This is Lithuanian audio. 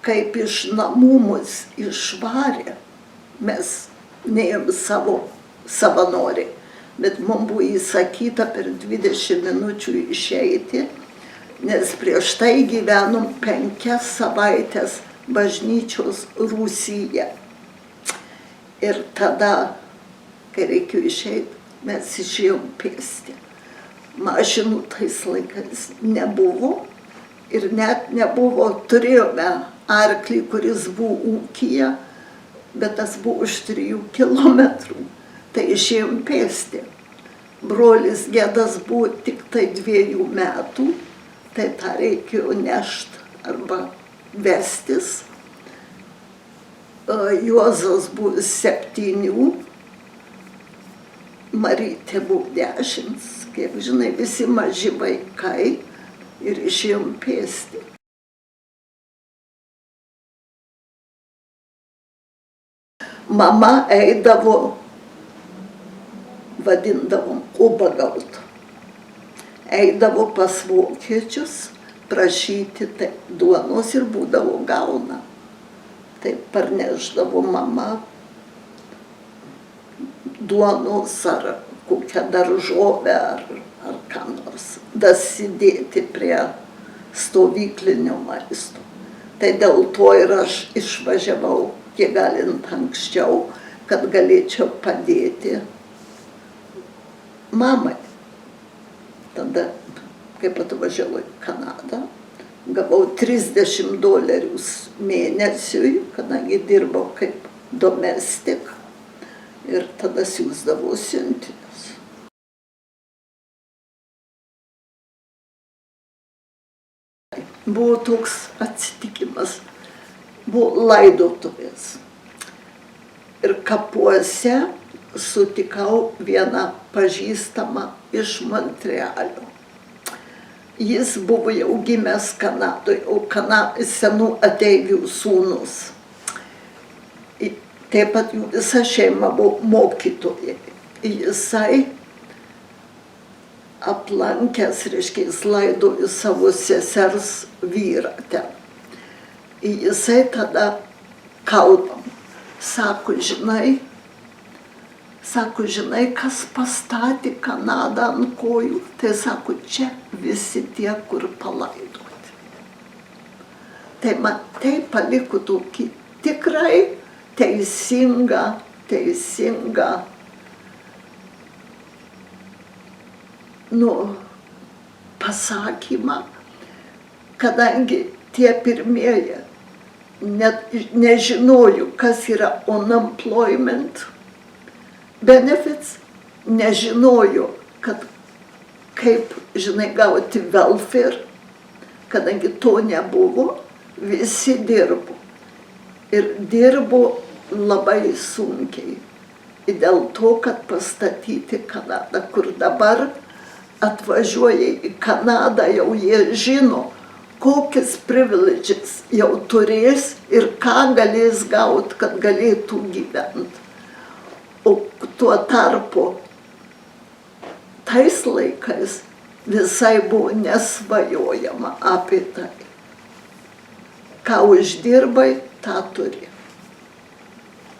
kaip iš namų mus išvarė, mes neėjom savo savanoriai, bet mums buvo įsakyta per 20 minučių išeiti, nes prieš tai gyvenom 5 savaitės bažnyčios rūsyje. Ir tada, kai reikėjo išeiti, mes išėjom pėsti. Mašinų tais laikais nebuvo ir net nebuvo, turėjome arklį, kuris buvo ūkyje, bet tas buvo už 3 kilometrų. Tai išėjom pėsti. Brolis Gedas buvo tik tai 2 metų, tai tą reikėjo nešti arba vestis. Juozas buvo 7, Marytė buvo 10, kaip žinai, visi maži vaikai ir išėjom pėsti. Mama eidavo, vadindavom, ubagaut. Eidavo pas vokiečius prašyti duonos ir būdavo gauna. Tai parneždavo mama duonos ar kokią daržovę ar ką nors, dasidėti prie stovyklinio maisto. Tai dėl to ir aš išvažiavau kiek galint anksčiau, kad galėčiau padėti mamai. Tada, kaip atvažiavau į Kanadą, gavau $30 mėnesiui, kadangi dirbau kaip domestik, ir tada siųsdavau siuntinius. Buvo toks atsitikimas, buvo laidotuvės. Ir kapuose sutikau vieną pažįstamą iš Montrealio. Jis buvo jau gimęs Kanadoje, o senų ateivių sūnus. Taip pat jų visa šeima buvo mokytojai. Jisai aplankęs, reiškia, jis laidojo savo sesers vyrą ten. Jisai tada kalbam. Sako, žinai, kas pastatė Kanadą ant kojų? Tai sako, čia visi tie, kur palaidoti. Tai man tai paliko tokį tikrai teisingą pasakymą, kadangi tie pirmieji net nežinojo, kas yra unemployment benefits, nežinojo, kad kaip, žinai, gauti welfare, kadangi to nebuvo, visi dirbo. Ir dirbo labai sunkiai. Ir dėl to, kad pastatyti Kanadą, kur dabar atvažiuoja į Kanadą, jau jie žino, kokias privileges jau turės ir ką galės gauti, kad galėtų gyventi. O tuo tarpu tais laikais visai buvo nesvajojama apie tai. Ką uždirbai, tą turi.